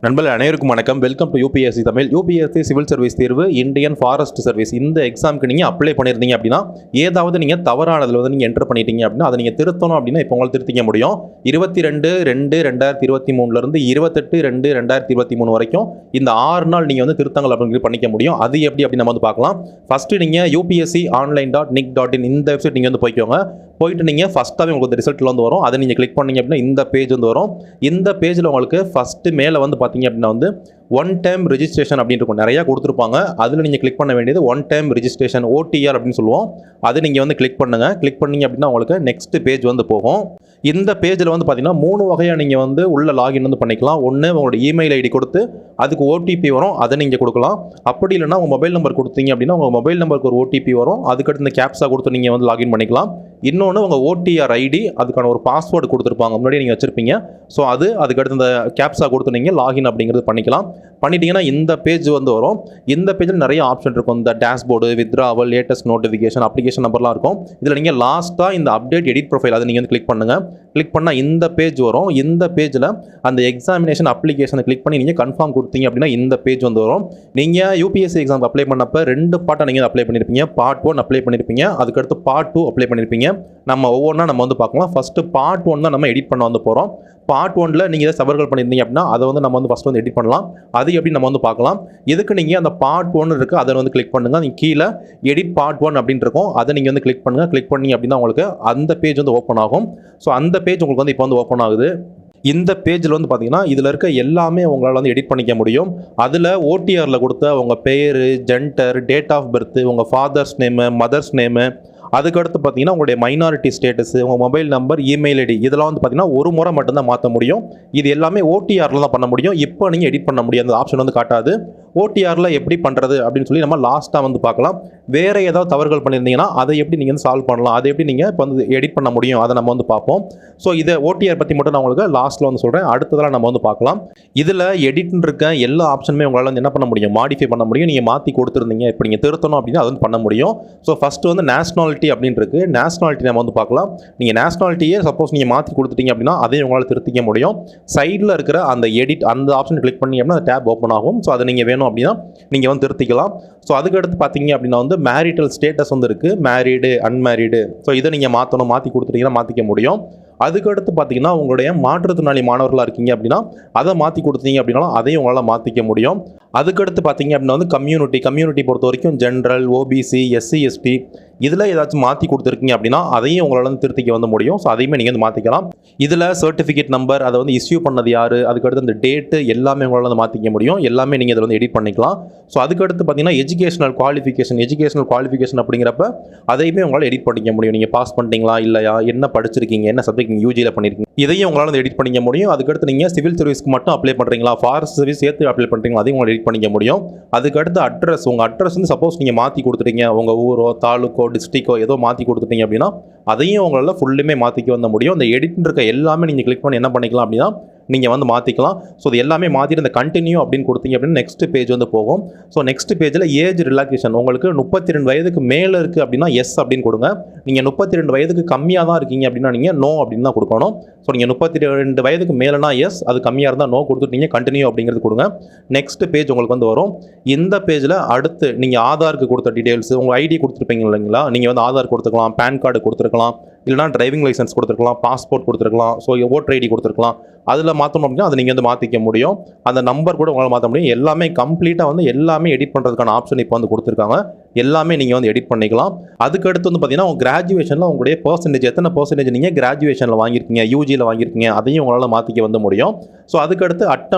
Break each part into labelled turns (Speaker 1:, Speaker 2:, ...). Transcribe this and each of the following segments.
Speaker 1: நண்பர்கள் அனைவருக்கும் வணக்கம். Welcome to UPSC Tamil. UPSC civil service தேர்வு இந்தியன் ஃபாரஸ்ட் சர்வீஸ் இந்த எக்ஸாமுக்கு நீங்கள் அப்ளை பண்ணியிருந்தீங்க அப்படின்னா ஏதாவது நீங்கள் தவறானதில் வந்து நீங்கள் என்டர் பண்ணிட்டீங்க அப்படின்னா அதை நீங்கள் திருத்தணும் அப்படின்னா இப்போ உங்களால் திருத்திக்க முடியும். 22/2/2023 28/2/2023 வரைக்கும் இந்த 6 நாள் நீங்கள் வந்து திருத்தங்கள் அப்படிங்கிறது பண்ணிக்க முடியும். அது எப்படி அப்படின்னு நம்ம வந்து பார்க்கலாம். ஃபஸ்ட்டு நீங்கள் upsconline.nic.in இந்த வெப்சைட் நீங்கள் வந்து போயிட்டு நீங்கள் ஃபஸ்ட்டாகவே உங்களுக்கு ரிசல்ட்டில் வந்து வரும். அதை நீங்கள் கிளிக் பண்ணிங்க அப்படின்னா இந்த பேஜ் வந்து வரும். இந்த பேஜில் உங்களுக்கு ஃபஸ்ட்டு மேலே வந்து பார்த்தீங்க அப்படின்னா வந்து ஒன் டைம் ரெஜிஸ்ட்ரேஷன் அப்படின்னு இருக்கும், நிறையா கொடுத்துருப்பாங்க. அதில் நீங்கள் கிளிக் பண்ண வேண்டியது ஒன் டைம் ரெஜிஸ்ட்ரேஷன் OTR அப்படின்னு சொல்லுவோம். அது நீங்கள் வந்து கிளிக் பண்ணுங்கள். கிளிக் பண்ணிங்க அப்படின்னா உங்களுக்கு நெக்ஸ்ட் பேஜ் வந்து போகும். இந்த பேஜில் வந்து பார்த்தீங்கன்னா 3 வகையாக நீங்கள் வந்து உள்ள லாகின் வந்து பண்ணிக்கலாம். ஒன்று உங்களோட இமெயில் ஐடி கொடுத்து அதுக்கு OTP வரும், அதை நீங்கள் கொடுக்கலாம். அப்படி இல்லைனா உங்கள் மொபைல் நம்பர் கொடுத்தீங்க அப்படின்னா உங்கள் மொபைல் நம்பருக்கு ஒரு OTP வரும், அதுக்கடுத்து இந்த கேப்ஸா கொடுத்து நீங்கள் வந்து லாகின் பண்ணிக்கலாம். இன்னொன்று உங்கள் OTR ஐடி அதுக்கான ஒரு பாஸ்வேர்டு கொடுத்துருப்பாங்க, முன்னாடி நீங்கள் வச்சுருப்பீங்க. ஸோ அதுக்கடுத்து இந்த கேப்ஸா கொடுத்து நீங்கள் லாகின் அப்படிங்கிறது பண்ணிக்கலாம். பண்ணிட்டீங்கன்னா இந்த பேஜ் வந்து வரும். இந்த பேஜில் நிறைய ஆப்ஷன் இருக்கும். இந்த dashboard, withdrawal, latest notification, application நம்பர்லாம் இருக்கும். இதில் நீங்கள் லாஸ்ட்டாக இந்த அப்டேட் எடிட் ப்ரொஃபைல் அதை நீங்கள் வந்து கிளிக் பண்ணுங்கள். கிளிக் பண்ணால் இந்த பேஜ் வரும். இந்த பேஜில் அந்த எக்ஸாமினேஷன் அப்ளிகேஷனை கிளிக் பண்ணி நீங்கள் கன்ஃபார்ம் கொடுத்தீங்க அப்படின்னா இந்த பேஜ் வந்து வரும். நீங்கள் UPSC எக்ஸாம் அப்ளை பண்ணப்போ 2 பார்ட்டாக நீங்கள் அப்ளை பண்ணியிருப்பீங்க. பார்ட் 1 அப்ளை பண்ணியிருப்பீங்க, அதுக்கடுத்து பார்ட் 2 அப்ளை பண்ணியிருப்பீங்க. நம்ம ஒவ்வொன்றா நம்ம வந்து பார்க்கலாம். ஃபஸ்ட்டு பார்ட் 1 தான் நம்ம எடிட் பண்ண வந்து போகிறோம். பார்ட் 1ல் நீங்கள் எதாவது சவர்கள் பண்ணியிருந்தீங்க அப்படின்னா அதை வந்து நம்ம வந்து ஃபஸ்ட்டு வந்து எடிட் பண்ணலாம். அது எப்படி நம்ம வந்து பார்க்கலாம். இதுக்கு நீங்கள் அந்த பார்ட் 1 இருக்குது, அதை வந்து கிளிக் பண்ணுங்கள். நீங்கள் கீழே எடிட் பார்ட் 1 அப்படின்னு இருக்கும், அதை நீங்கள் வந்து கிளிக் பண்ணுங்கள். கிளிக் பண்ணி அப்படின்னா உங்களுக்கு அந்த பேஜ் வந்து ஓப்பன் ஆகும். ஸோ அந்த பேஜ் உங்களுக்கு வந்து இப்போ வந்து ஓப்பன் ஆகுது. இந்த பேஜில் வந்து பார்த்தீங்கன்னா இதில் இருக்க எல்லாமே உங்களால் வந்து எடிட் பண்ணிக்க முடியும். அதில் OTRல கொடுத்த உங்கள் பேர், ஜெண்டர், டேட் ஆஃப் பர்த், உங்கள் ஃபாதர்ஸ் நேமு, மதர்ஸ் நேமு, அதுக்கடுத்து பார்த்தீங்கன்னா உங்களுடைய மைனாரிட்டி ஸ்டேட்டஸ், உங்கள் மொபைல் நம்பர், இமெயில் ஐடி, இதெல்லாம் வந்து பார்த்தீங்கன்னா ஒரு முறை மட்டும்தான் மாற்ற முடியும். இது எல்லாமே OTRல தான் பண்ண முடியும். இப்போ நீங்கள் எடிட் பண்ண முடியாது, அந்த ஆப்ஷன் வந்து காட்டாது. OTRல எப்படி பண்ணுறது அப்படின்னு சொல்லி நம்ம லாஸ்ட்டாக வந்து பார்க்கலாம். வேறு ஏதாவது தவறுகள் பண்ணியிருந்தீங்கன்னா அதை எப்படி நீங்கள் வந்து சால்வ் பண்ணலாம், அதை எப்படி நீங்கள் இப்போ வந்து எடிட் பண்ண முடியும், அதை நம்ம வந்து பார்ப்போம். ஸோ இதை OTR பற்றி மட்டும் நான் உங்களுக்கு லாஸ்ட்டில் வந்து சொல்கிறேன். அடுத்ததெல்லாம் நம்ம வந்து பார்க்கலாம். இதில் எடிட்னு இருக்க எல்லா ஆப்ஷனுமே உங்களால் வந்து என்ன பண்ண முடியும், மாடிஃபை பண்ண முடியும். நீங்கள் மாற்றி கொடுத்துருந்தீங்க, இப்போ நீங்கள் திருத்தணும் அப்படின்னா அது வந்து பண்ண முடியும். ஸோ ஃபஸ்ட்டு வந்து நேஷனாலிட்டி அப்படின்னு இருக்குது. நேஷனாலிட்டி நம்ம வந்து பார்க்கலாம். நீங்கள் நேஷனாலிட்டியே சப்போஸ் நீங்கள் மாற்றி கொடுத்துட்டீங்க அப்படின்னா அதையும் உங்களால் திருத்திக்க முடியும். சைடில் இருக்கிற அந்த எடிட் அந்த ஆப்ஷன் கிளிக் பண்ணி அப்படின்னா அந்த டேப் ஓப்பன் ஆகும். ஸோ அதை நீங்கள் வேணும் அப்படின்னா நீங்கள் வந்து திருத்திக்கலாம். ஸோ அதுக்கடுத்து பார்த்தீங்க அப்படின்னா வந்து மேரிட்டல் ஸ்டேட்டஸ் வந்து இருக்குது, மேரீடு, அன்மேரீடு. ஸோ இதை நீங்கள் மாற்றி கொடுத்துட்டீங்கன்னா மாற்றிக்க முடியும். அதுக்கடுத்து பார்த்தீங்கன்னா உங்களுடைய மாற்றுத்திறனாளி மாணவர்களாக இருக்கீங்க அப்படின்னா அதை மாற்றி கொடுத்தீங்க அப்படின்னாலும் அதையும் உங்களால் மாற்றிக்க முடியும். அதுக்கடுத்து பார்த்தீங்க அப்படின்னா வந்து கம்யூனிட்டி பொறுத்த வரைக்கும் ஜென்ரல், OBC, SC ST இதில் ஏதாச்சும் மாற்றி கொடுத்துருக்கீங்க அப்படின்னா அதையும் உங்களால் வந்து திருத்திக்க வந்து முடியும். ஸோ அதையுமே நீங்கள் வந்து மாற்றிக்கலாம். இதில் சர்டிஃபிகேட் நம்பர், அதை வந்து இஷ்யூ பண்ணது யார், அதுக்கடுத்து அந்த டேட்டு எல்லாமே உங்களால் வந்து மாற்றிக்க முடியும். எல்லாமே நீங்கள் இதில் வந்து எடிட் பண்ணிக்கலாம். ஸோ அதுக்கடுத்து பார்த்தீங்கன்னா எஜுகேஷனல் குவாலிஃபிகேஷன் அப்படிங்கிறப்ப அதையுமே உங்களால் எடிட் பண்ணிக்க முடியும். நீங்கள் பாஸ் பண்ணிட்டீங்களா இல்லையா, என்ன படிச்சிருக்கீங்க, என்ன சப்ஜெக்ட் நீங்கள் UGயில் பண்ணியிருக்கீங்க, இதையும் உங்களால் வந்து எடிட் பண்ணிக்க முடியும். அதுக்கடுத்து நீங்கள் சிவில் சர்வீஸ்க்கு மட்டும் அப்ளை பண்ணுறீங்களா, ஃபாரஸ்ட் சர்வீஸ் சேர்த்து அப்ளை பண்ணுறீங்களா, அதையும் உங்களால் எடிட் பண்ணிக்க முடியும். அதுக்கடுத்து அட்ரஸ், உங்கள் அட்ரஸ் வந்து சப்போஸ் நீங்கள் மாற்றி கொடுத்துட்டீங்க, உங்கள் ஊரோ தாலுக்கோ டிஸ்ட்ரிக்டோ ஏதோ மாற்றி கொடுத்துட்டீங்க அப்படின்னா அதையும் உங்களால் ஃபுல்லுமே மாற்றிக்க வந்து முடியும். இந்த எடிட் இருக்க எல்லாமே நீங்கள் கிளிக் பண்ணி என்ன பண்ணிக்கலாம் அப்படின்னா நீங்கள் வந்து மாற்றிக்கலாம். ஸோ இது எல்லாமே மாற்றிட்டு இந்த கண்டினியூ அப்படின்னு கொடுத்தீங்க அப்படின்னா நெக்ஸ்ட் பேஜ் வந்து போகும். ஸோ நெக்ஸ்ட் பேஜில் ஏஜ் ரிலாக்ஸேஷன், உங்களுக்கு 32 வயதுக்கு மேலே இருக்குது அப்படின்னா எஸ் அப்படின்னு கொடுங்க. நீங்கள் 32 வயதுக்கு கம்மியாக தான் இருக்கீங்க அப்படின்னா நீங்கள் நோ அப்படின்னு தான் கொடுக்கணும். ஸோ நீங்கள் 32 வயதுக்கு மேலேனா எஸ், அது கம்மியாக இருந்தால் நோ கொடுத்துட்டு நீங்கள் கண்டினியூ அப்படிங்கிறது கொடுங்க. நெக்ஸ்ட் பேஜ் உங்களுக்கு வந்து வரும். இந்த பேஜில் அடுத்து நீங்கள் ஆதாருக்கு கொடுத்த டீட்டெயில்ஸ், உங்கள் ஐடி கொடுத்துருப்பீங்க இல்லைங்களா, நீங்கள் வந்து ஆதார் கொடுத்துக்கலாம், பேன் கார்டு கொடுத்துருக்கலாம், இல்லைனா டிரைவிங் லைசன்ஸ் கொடுத்துருக்கலாம், பாஸ்போர்ட் கொடுத்துருக்கலாம், ஸோ ஓட்டர் ஐடி கொடுத்துருக்கலாம். அதில் மாற்றணும் அப்படின்னா அதை நீங்கள் வந்து மாற்றிக்க முடியும். அந்த நம்பர் கூட உங்களால் மாற்ற முடியும். எல்லாமே கம்ப்ளீட்டாக வந்து எல்லாமே எடிட் பண்ணுறதுக்கான ஆப்ஷன் இப்போ வந்து கொடுத்துருக்காங்க. எல்லாமே நீங்கள் வந்து எடிட் பண்ணிக்கலாம். அதுக்கடுத்து வந்து பார்த்தீங்கன்னா உங்கள் கிராஜுவேஷனில் உங்களுடைய பர்சன்டேஜ் எத்தனை பர்சன்டேஜ் நீங்கள் கிராஜுவேஷனில் வாங்கியிருக்கீங்க, UGயில் வாங்கியிருக்கீங்க, அதையும் உங்களால் மாற்றிக்க வந்து முடியும். ஸோ அதுக்கடுத்து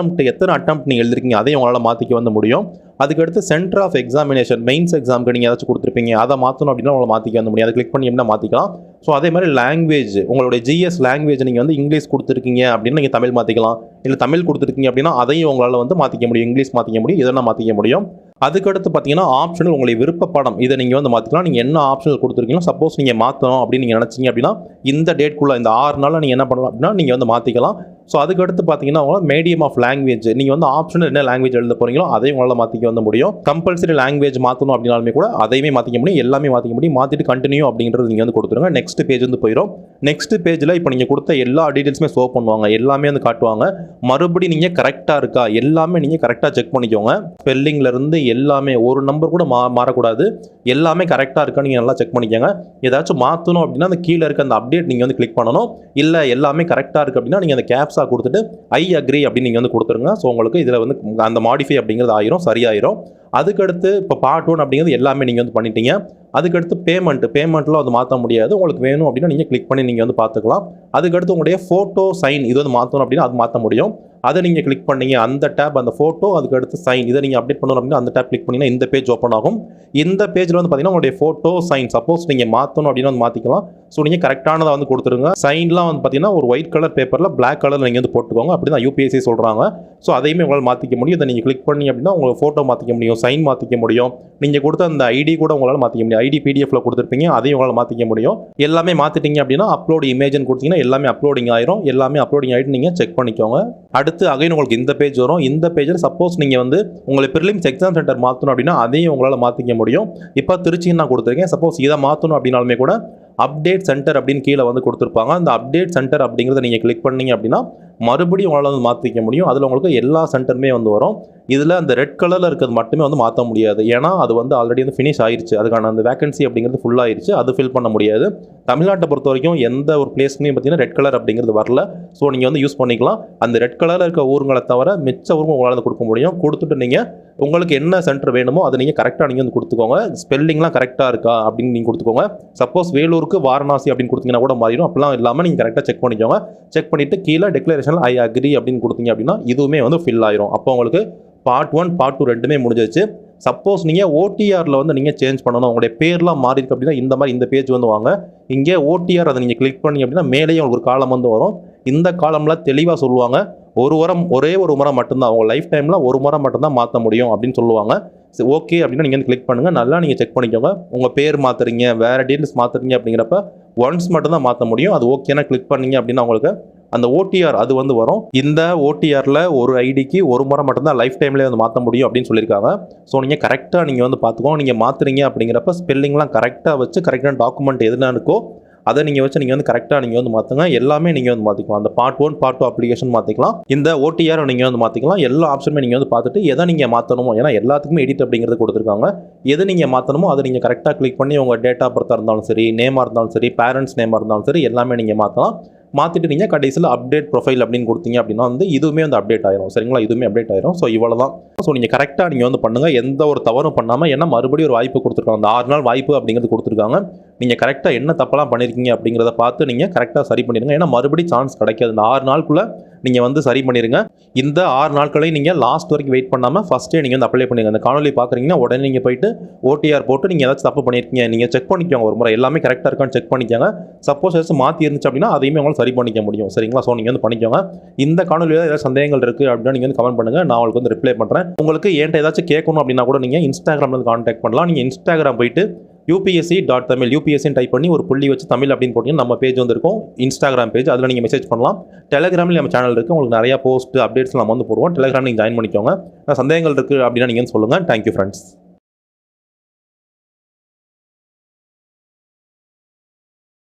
Speaker 1: எத்தனை அட்டெம்ப்ட் நீங்கள் எழுதிருக்கீங்க அதையும் உங்களால் மாற்றிக்க வந்து முடியும். அதுக்கடுத்து சென்டர் ஆஃப் எக்ஸாமினேஷன், மெயின்ஸ் எக்ஸாமுக்கு நீங்கள் ஏதாச்சும் கொடுத்துருப்பீங்க, அதை மாற்றணும் அப்படின்னா உங்களை மாற்றிக்க வந்து முடியும். அதை கிளிக் பண்ணி அப்படின்னா மாற்றிக்கலாம். ஸோ அதே மாதிரி லாங்குவேஜ், உங்களுடைய GS லாங்குவேஜ் நீங்கள் வந்து இங்கிலீஷ் கொடுத்துருக்கீங்க அப்படின்னா நீங்கள் தமிழ் மாற்றிக்கலாம். இல்லை தமிழ் கொடுத்துருக்கீங்க அப்படின்னா அதையும் உங்களால் வந்து மாற்றிக்க முடியும், இங்கிலீஷ் மாற்றிக்க முடியும், இதெல்லாம் மாற்றிக்க முடியும். அதுக்கடுத்து பார்த்தீங்கன்னா ஆப்ஷனல், உங்களுடைய விருப்ப படம், இதை நீங்கள் வந்து மாற்றிக்கலாம். நீங்கள் என்ன ஆப்ஷனல் கொடுத்துருக்கீங்களோ சப்போஸ் நீங்கள் மாற்றணும் அப்படின்னு நீங்கள் நினச்சிங்க அப்படின்னா இந்த டேட்குள்ளே இந்த 6 நாளில் நீங்கள் என்ன பண்ணலாம் அப்படின்னா நீங்கள் வந்து மாற்றிக்கலாம். ஸோ அதுக்கடுத்து பார்த்தீங்கன்னா உங்களால் மீடியம் ஆஃப் லாங்குவேஜ் நீங்கள் வந்து ஆப்ஷன் என்ன லாங்குவேஜ் எழுத போகிறீங்களோ அதையும் உங்களால் மாற்றிக்க வந்து முடியும். கம்பல்சரி லாங்குவேஜ் மாற்றணும் அப்படின்னாலுமே கூட அதையுமே மாற்றிக்க முடியும், எல்லாமே மாற்றிக்க முடியும். மாற்றிட்டு கண்டினியூ அப்படின்றது நீங்கள் வந்து கொடுத்துருங்க. நெக்ஸ்ட் பேஜ் வந்து போயிடும். நெக்ஸ்ட் பேஜில் இப்போ நீங்கள் கொடுத்த எல்லா டீட்டெயில்ஸுமே ஷோ பண்ணுவாங்க, எல்லாமே வந்து காட்டுவாங்க. மறுபடியும் நீங்கள் கரெக்டாக இருக்கா எல்லாமே நீங்கள் கரெக்டாக செக் பண்ணிக்கோங்க. ஸ்பெல்லிங்லேருந்து எல்லாமே ஒரு நம்பர் கூட மாறக்கூடாது, எல்லாமே கரெக்டாக இருக்கா நீங்கள் நல்லா செக் பண்ணிக்கோங்க. ஏதாச்சும் மாற்றணும் அப்படின்னா அந்த கீழே இருக்க அந்த அப்டேட் நீங்கள் வந்து கிளிக் பண்ணணும். இல்லை எல்லாமே கரெக்டாக இருக்குது அப்படின்னா நீங்கள் அந்த கேப்ஸாக கொடுத்துட்டு ஐ அக்ரி அப்படின்னு நீங்கள் வந்து கொடுத்துருங்க. ஸோ உங்களுக்கு இதில் வந்து அந்த மாடிஃபை அப்படிங்கிறது ஆயிரும், சரியாயிரும். அதுக்கடுத்து இப்போ பார்ட் 1 அப்படிங்கிறது எல்லாமே நீங்கள் வந்து பண்ணிட்டீங்க. அதுக்கடுத்து பேமெண்ட்லாம் வந்து மாற்ற முடியாது. உங்களுக்கு வேணும் அப்படின்னா நீங்கள் கிளிக் பண்ணி நீங்கள் வந்து பார்த்துக்கலாம். அதுக்கடுத்து உங்களுடைய ஃபோட்டோ சைன் இது வந்து மாற்றணும் அப்படின்னா அது மாற்ற முடியும். அதை நீங்கள் கிளிக் பண்ணீங்க அந்த டேப், அந்த ஃபோட்டோ, அதுக்கடுத்து சைன் இதை நீங்கள் அப்டேட் பண்ணணும் அப்படின்னா அந்த டேப் கிளிக் பண்ணிங்கன்னா இந்த பேஜ் ஓப்பன் ஆகும். இந்த பேஜில் வந்து பார்த்தீங்கன்னா உங்களுடைய ஃபோட்டோ சைன் சப்போஸ் நீங்கள் மாற்றணும் அப்படின்னா வந்து மாற்றிக்கலாம். ஸோ நீங்கள் கரெக்டானதை வந்து கொடுத்துருங்க. சைன்லாம் வந்து பார்த்தீங்கன்னா ஒரு ஒயிட் கலர் பேப்பரில் பிளாக் கலர் நீங்கள் வந்து போட்டுக்கோங்க, அப்படி தான் UPSC சொல்கிறாங்க. ஸோ அதையுமே உங்களால் மாற்றிக்க முடியும். இதை நீங்கள் கிளிக் பண்ணி அப்படின்னா உங்களுக்கு ஃபோட்டோ மாற்றிக்க முடியும், சைன் மாற்றிக்க முடியும். நீங்கள் கொடுத்த அந்த ஐடி கூட உங்களால் மாற்றிக்க முடியும். ஐடி பிடிஎஃப்ல கொடுத்துருப்பீங்க, அதையும் உங்களால் மாற்றிக்க முடியும். எல்லாமே மாற்றிட்டீங்க அப்படின்னா அப்லோட் இமேஜ்னு கொடுத்தீங்கன்னா எல்லாமே அப்லோடிங் ஆயிரும். எல்லாமே அப்லோடிங் ஆகிட்டு நீங்கள் செக் பண்ணிக்கோங்க. அடுத்து அகைன் உங்களுக்கு இந்த பேஜ் வரும். இந்த பேஜில் சப்போஸ் நீங்கள் வந்து உங்களுக்கு ப்ரிலிம்ஸ் எக்ஸாம் சென்டர் மாற்றணும் அப்படின்னா அதையும் உங்களால் மாற்றிக்க முடியும். இப்போ திருச்சின்னு நான் கொடுத்துருக்கேன். சப்போஸ் இதை மாற்றணும் அப்படின்னாலுமே கூட அப்டேட் சென்டர் அப்படின்னு கீழே வந்து கொடுத்துருப்பாங்க. அந்த அப்டேட் சென்டர் அப்படிங்கிறத நீங்கள் கிளிக் பண்ணீங்க அப்படின்னா மறுபடியும் உங்களால் வந்து மாற்றிக்க முடியும். அதில் உங்களுக்கு எல்லா சென்டருமே வந்து வரும். இதில் அந்த ரெட் கலரில் இருக்கிறது மட்டுமே வந்து மாற்ற முடியாது, ஏன்னா அது வந்து ஆல்ரெடி வந்து ஃபினிஷ் ஆயிடுச்சு. அதுக்கான அந்த வேகன்சி அப்படிங்கிறது ஃபுல் ஆயிடுச்சு, அது ஃபில் பண்ண முடியாது. தமிழ்நாட்டை பொறுத்த வரைக்கும் எந்த ஒரு பிளேஸ்லையும் பார்த்தீங்கன்னா ரெட் கலர் அப்படிங்கிறது வரல. ஸோ நீங்கள் வந்து யூஸ் பண்ணிக்கலாம். அந்த ரெட் கலரில் இருக்க ஊருங்களை தவிர மிச்ச ஊருங்க உங்களால் கொடுக்க முடியும். கொடுத்துட்டு நீங்கள் உங்களுக்கு என்ன சென்டர் வேணுமோ அதை நீங்கள் கரெக்டாக நீங்கள் வந்து கொடுத்துக்கோங்க. ஸ்பெல்லிங்லாம் கரெக்டாக இருக்கா அப்படின்னு நீங்கள் கொடுத்துக்கோங்க. சப்போஸ் வேலூருக்கு வாரணாசி அப்படின்னு கொடுத்தீங்கன்னா கூட மாறிடும். அப்படிலாம் இல்லாமல் நீங்கள் கரெக்டாக செக் பண்ணிக்கோங்க. செக் பண்ணிவிட்டு கீழே டிக்ளரேஷனில் ஐ அக்ரி அப்படின்னு கொடுத்தீங்க அப்படின்னா இதுவுமே வந்து ஃபில் ஆயிரும். அப்போ உங்களுக்கு பார்ட் 1 பார்ட் 2 ரெண்டுமே முடிஞ்சிச்சு. சப்போஸ் நீங்கள் ஓடிஆரில் வந்து நீங்கள் சேஞ்ச் பண்ணணும், உங்களுடைய பேர்லாம் மாறி இருக்கு அப்படின்னா இந்த மாதிரி இந்த பேஜ் வந்து வாங்க. இங்கே ஓடிஆர் அதை நீங்கள் கிளிக் பண்ணி அப்படின்னா மேலேயும் உங்களுக்கு ஒரு காலம் வந்து வரும். இந்த காலமில் தெளிவாக சொல்லுவாங்க, ஒரே ஒரு முறை மட்டும்தான், உங்கள் லைஃப் டைமில் ஒரு முறை மட்டும்தான் மாற்ற முடியும் அப்படின்னு சொல்லுவாங்க. சரி, ஓகே அப்படின்னா நீங்கள் வந்து கிளிக் பண்ணுங்கள். நல்லா நீங்கள் செக் பண்ணிக்கோங்க. உங்கள் பேர் மாற்றுறீங்க, வேறு டீட்டெயில்ஸ் மாற்றுறீங்க அப்படிங்கிறப்ப ஒன்ஸ் மட்டும்தான் மாற்ற முடியும். அது ஓகேனா கிளிக் பண்ணீங்க அப்படின்னா உங்களுக்கு அந்த ஓடிஆர் அது வந்து வரும். இந்த ஓடிஆரில் ஒரு ஐடிக்கு ஒரு முறை மட்டும்தான் லைஃப் டைம்லேயே வந்து மாற்ற முடியும் அப்படின்னு சொல்லியிருக்காங்க. ஸோ நீங்கள் கரெக்டாக நீங்கள் வந்து பார்த்துக்கோங்க. நீங்கள் மாற்றுறீங்க அப்படிங்கிறப்ப ஸ்பெல்லிங்லாம் கரெக்டாக வச்சு கரெக்டான டாக்குமெண்ட் எதுனா இருக்கோ அதை நீங்கள் வச்சு நீங்கள் வந்து கரெக்டாக நீங்கள் வந்து மாற்றுங்க. எல்லாமே நீங்கள் வந்து மாற்றிக்கலாம். அந்த பார்ட் 1 பார்ட் 2 அப்ளிகேஷன் மாற்றிக்கலாம். இந்த ஓடிஆர் நீங்கள் வந்து மாற்றிக்கலாம். எல்லா ஆப்ஷனுமே நீங்கள் வந்து பார்த்துட்டு எதை நீங்கள் மாற்றணுமோ, ஏன்னா எல்லாத்துக்குமே எடிட் அப்படிங்கிறது கொடுத்துருக்காங்க. எது நீங்கள் மாற்றணுமோ அதை நீங்கள் கரெக்டாக கிளிக் பண்ணி உங்கள் டேட் ஆஃப் பர்த்தாக இருந்தாலும் சரி, நேமாக இருந்தாலும் சரி, பேரண்ட்ஸ் நேமாக இருந்தாலும் சரி, எல்லாமே நீங்கள் மாற்றலாம். மாற்றிட்டு நீங்கள் கடைசியில் அப்டேட் ப்ரொஃபைல் அப்படின்னு கொடுத்தீங்க அப்படின்னா வந்து இதுவுமே வந்து அப்டேட் ஆயிரும். சரிங்களா, இதுவுமே அப்டேட் ஆயிரும். ஸோ இவ்வளோ தான். ஸோ நீங்கள் கரெக்டாக நீங்கள் வந்து பண்ணுங்கள், எந்த ஒரு தவறும் பண்ணாமல். ஏன்னா மறுபடியும் ஒரு வாய்ப்பு கொடுத்துருக்காங்க, அந்த 6 நாள் வாய்ப்பு அப்படிங்கிறது கொடுத்துருக்காங்க. நீங்கள் கரெக்டாக என்ன தப்பெல்லாம் பண்ணியிருக்கீங்க அப்படிங்கிறத பார்த்து நீங்கள் கரெக்டாக சரி பண்ணிடுங்க. ஏன்னா மறுபடியும் சான்ஸ் கிடைக்காது. இந்த 6 நாளுக்குள்ளே நீங்கள் வந்து சரி பண்ணிடுங்க. இந்த 6 நாட்களையும் நீங்கள் லாஸ்ட் வரைக்கும் வெயிட் பண்ணாமல் ஃபஸ்ட்டே நீங்கள் வந்து அப்ளை பண்ணிடுங்க. அந்த காணொலி பார்க்குறீங்கன்னா உடனே நீங்கள் போயிட்டு ஓடிஆர் போட்டு நீங்கள் ஏதாச்சும் தப்பு பண்ணியிருக்கீங்க நீங்கள் செக் பண்ணிக்கோங்க. ஒரு முறை எல்லாமே கரெக்டாக இருக்கான்னு செக் பண்ணிக்கோங்க. சப்போஸ் ஏதாச்சும் மாற்றி இருந்துச்சு அப்படின்னா அதையுமே உங்களால் சரி பண்ணிக்க முடியும். சரிங்களா, ஸோ நீங்கள் வந்து பண்ணிக்கோங்க. இந்த காணொலியில் ஏதாவது சந்தேகங்கள் இருக்குது அப்படின்னா நீங்கள் வந்து கமெண்ட் பண்ணுங்கள், நான் உங்களுக்கு வந்து ரிப்ளை பண்ணுறேன். உங்களுக்கு என்கிட்ட ஏதாச்சும் கேட்கணும் அப்படின்னா கூட நீங்கள் இன்ஸ்டாகிராமில் கான்டாக்ட் பண்ணலாம். நீங்கள் இன்ஸ்டாகிராம் போயிட்டு UPSC.Tamil UPSC டைப் பண்ணி ஒரு புள்ளி வச்சு தமிழ் அப்படின்னு போட்டிங்கன்னா நம்ம பேஜ் வந்து இருக்கும், இன்ஸ்டாகிராம் பேஜ். அதில் நீங்கள் மெசேஜ் பண்ணலாம். டெலிகிராமில் நம்ம சேனல் இருக்குது, உங்களுக்கு நிறையா போஸ்ட் அப்டேட்ஸ் நம்ம வந்து போடுவோம். டெலிகிராம் நீங்கள் ஜாயின் பண்ணிக்கோங்க. சந்தேகங்கள் இருக்குது அப்படின்னா நீங்கள் சொல்லுங்கள். Thank you friends.